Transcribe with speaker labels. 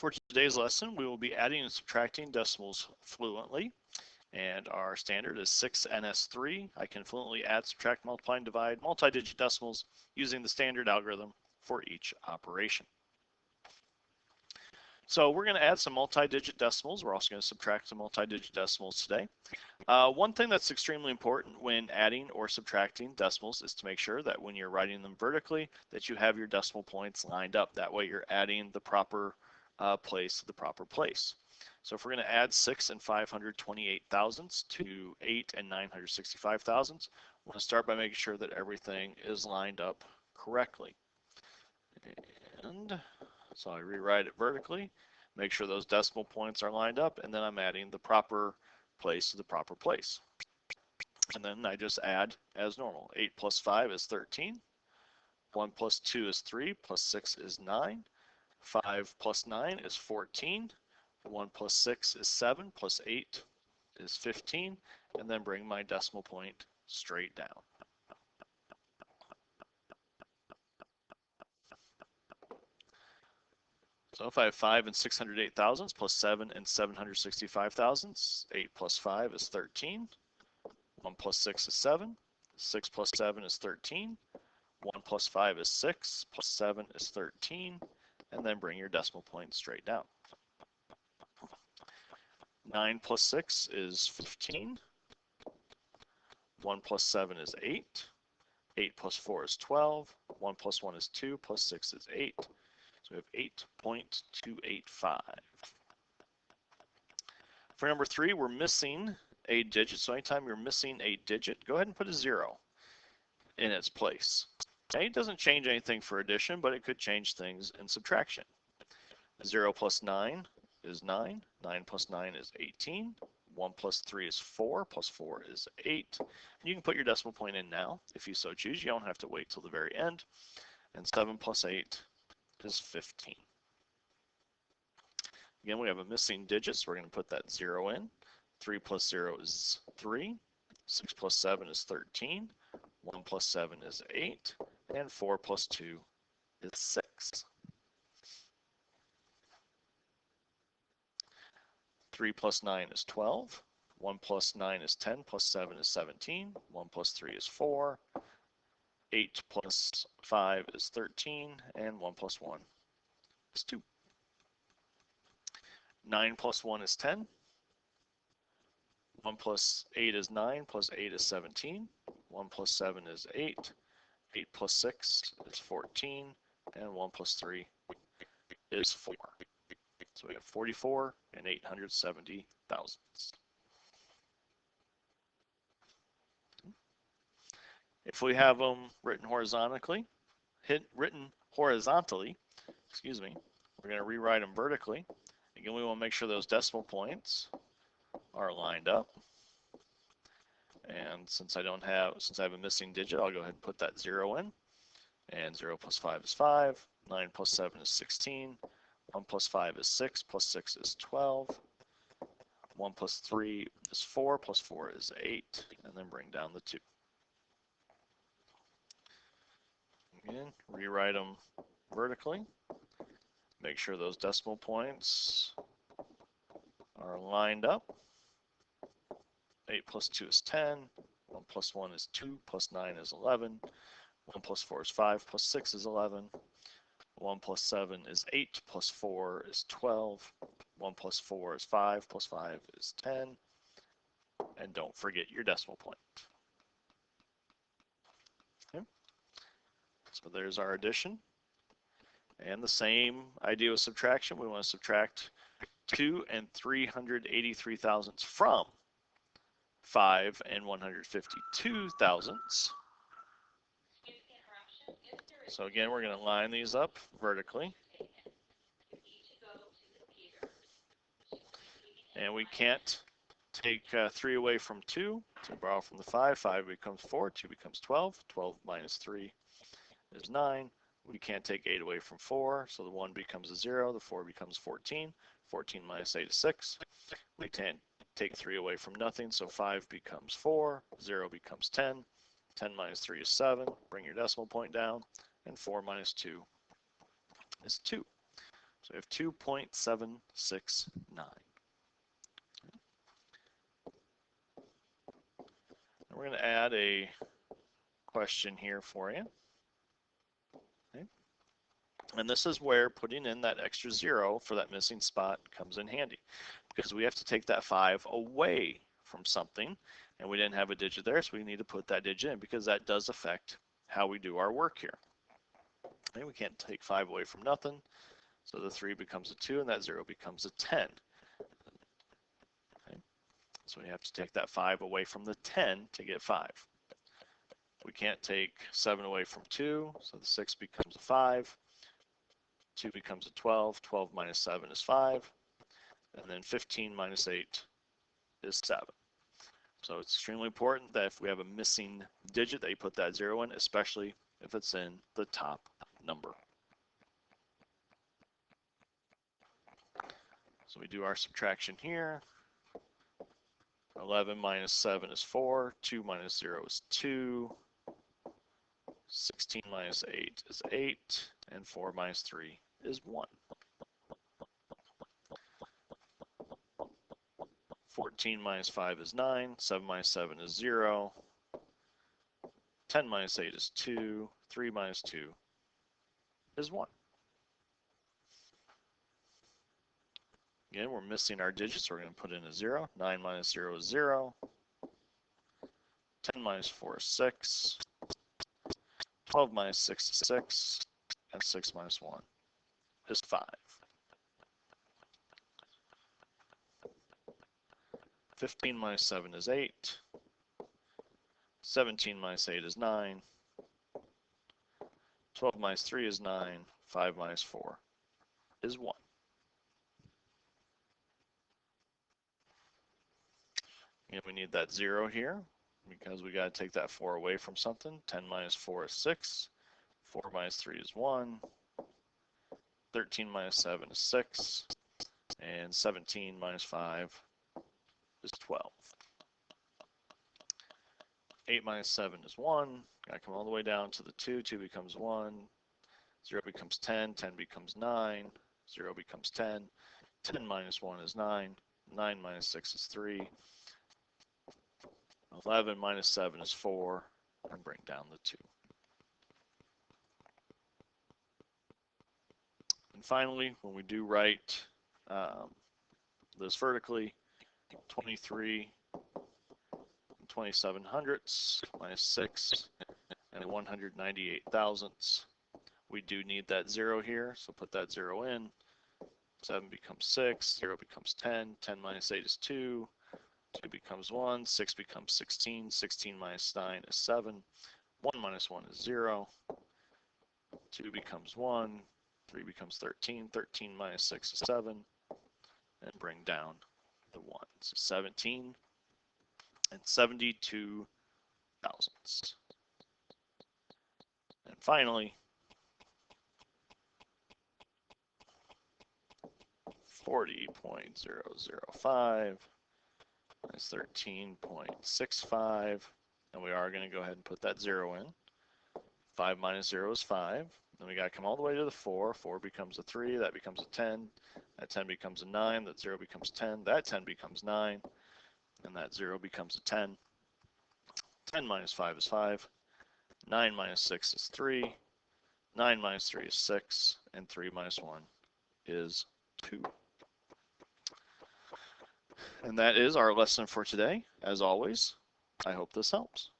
Speaker 1: For today's lesson, we will be adding and subtracting decimals fluently, and our standard is 6NS3. I can fluently add, subtract, multiply, and divide multi-digit decimals using the standard algorithm for each operation. So we're going to add some multi-digit decimals. We're also going to subtract some multi-digit decimals today. One thing that's extremely important when adding or subtracting decimals is to make sure that when you're writing them vertically, that you have your decimal points lined up. That way you're adding the proper place to the proper place. So if we're going to add 6 and 528 thousandths to 8 and 965 thousandths, we're going to start by making sure that everything is lined up correctly. And so I rewrite it vertically, make sure those decimal points are lined up, and then I'm adding the proper place to the proper place. And then I just add as normal. 8 plus 5 is 13. 1 plus 2 is 3, plus 6 is 9. 5 plus 9 is 14. 1 plus 6 is 7, plus 8 is 15, and then bring my decimal point straight down. So if I have 5 and 608 thousandths plus 7 and 765 thousandths, 8 plus 5 is 13. 1 plus 6 is 7. 6 plus 7 is 13. 1 plus 5 is 6, plus 7 is 13, and then bring your decimal point straight down. 9 plus 6 is 15. 1 plus 7 is 8. 8 plus 4 is 12. 1 plus 1 is 2, plus 6 is 8. So we have 8.285. For number 3, we're missing a digit. So anytime you're missing a digit, go ahead and put a 0 in its place. Okay, it doesn't change anything for addition, but it could change things in subtraction. 0 plus 9 is 9. 9 plus 9 is 18. 1 plus 3 is 4, plus 4 is 8. You can put your decimal point in now if you so choose. You don't have to wait till the very end. And 7 plus 8 is 15. Again, we have a missing digit, so we're going to put that 0 in. 3 plus 0 is 3. 6 plus 7 is 13. 1 plus 7 is 8. And 4 plus 2 is 6. 3 plus 9 is 12. 1 plus 9 is 10, plus 7 is 17. 1 plus 3 is 4. 8 plus 5 is 13. And 1 plus 1 is 2. 9 plus 1 is 10. 1 plus 8 is 9, plus 8 is 17. 1 plus 7 is 8. 8 plus 6 is 14. And 1 plus 3 is 4. So we have 44 and 870 thousandths. If we have them written horizontally, excuse me, we're going to rewrite them vertically. Again, we want to make sure those decimal points are lined up. And since I have a missing digit, I'll go ahead and put that 0 in. And 0 plus 5 is 5. 9 plus 7 is 16. 1 plus 5 is 6, plus 6 is 12. 1 plus 3 is 4, plus 4 is 8. And then bring down the 2. Again, rewrite them vertically. Make sure those decimal points are lined up. 8 plus 2 is 10. 1 plus 1 is 2, plus 9 is 11. 1 plus 4 is 5, plus 6 is 11. 1 plus 7 is 8, plus 4 is 12. 1 plus 4 is 5, plus 5 is 10. And don't forget your decimal point. Okay. So there's our addition. And the same idea with subtraction. We want to subtract 2 and 383 thousandths from 5 and 152 thousandths. So again, we're going to line these up vertically. And we can't take 3 away from 2. So borrow from the 5. 5 becomes 4. 2 becomes 12. 12 minus 3 is 9. We can't take 8 away from 4. So the 1 becomes a 0. The 4 becomes 14. 14 minus 8 is 6. We can't take 3 away from nothing. So 5 becomes 4. 0 becomes 10. 10 minus 3 is 7. Bring your decimal point down. And 4 minus 2 is 2. So we have 2.769. And we're going to add a question here for you. Okay. And this is where putting in that extra 0 for that missing spot comes in handy, because we have to take that 5 away from something, and we didn't have a digit there, so we need to put that digit in, because that does affect how we do our work here. Okay, we can't take 5 away from nothing, so the 3 becomes a 2, and that 0 becomes a 10. Okay. So we have to take that 5 away from the 10 to get 5. We can't take 7 away from 2, so the 6 becomes a 5. 2 becomes a 12. 12 minus 7 is 5. And then 15 minus 8 is 7. So it's extremely important that if we have a missing digit that you put that 0 in, especially if it's in the top number. So we do our subtraction here. 11 minus 7 is 4. 2 minus 0 is 2. 16 minus 8 is 8. And 4 minus 3 is 1. 14 minus 5 is 9. 7 minus 7 is 0. 10 minus 8 is 2. 3 minus 2 is 1. Again, we're missing our digits, so we're going to put in a 0. 9 minus 0 is 0. 10 minus 4 is 6. 12 minus 6 is 6. And 6 minus 1 is 5. 15 minus 7 is 8. 17 minus 8 is 9. 12 minus 3 is 9. 5 minus 4 is 1. And we need that 0 here because we got to take that 4 away from something. 10 minus 4 is 6. 4 minus 3 is 1. 13 minus 7 is 6. And 17 minus 5 is 12. 8 minus 7 is 1. Got to come all the way down to the 2. 2 becomes 1. 0 becomes 10. 10 becomes 9. 0 becomes 10. 10 minus 1 is 9. 9 minus 6 is 3. 11 minus 7 is 4. And bring down the 2. And finally, when we do write this vertically, 23 27 hundredths minus 6 and 198 thousandths. We do need that 0 here, so put that 0 in. 7 becomes 6, 0 becomes 10, 10 minus 8 is 2, 2 becomes 1, 6 becomes 16, 16 minus 9 is 7, 1 minus 1 is 0, 2 becomes 1, 3 becomes 13, 13 minus 6 is 7, and bring down the 1. So 17 and 72 thousandths. And finally, 40.005 minus 13.65, and we are going to go ahead and put that 0 in. 5 minus 0 is 5. Then we got to come all the way to the 4. 4 becomes a 3. That becomes a 10. That 10 becomes a 9. That 0 becomes 10. That 10 becomes 9. And that 0 becomes a 10. 10 minus 5 is 5. 9 minus 6 is 3. 9 minus 3 is 6. And 3 minus 1 is 2. And that is our lesson for today. As always, I hope this helps.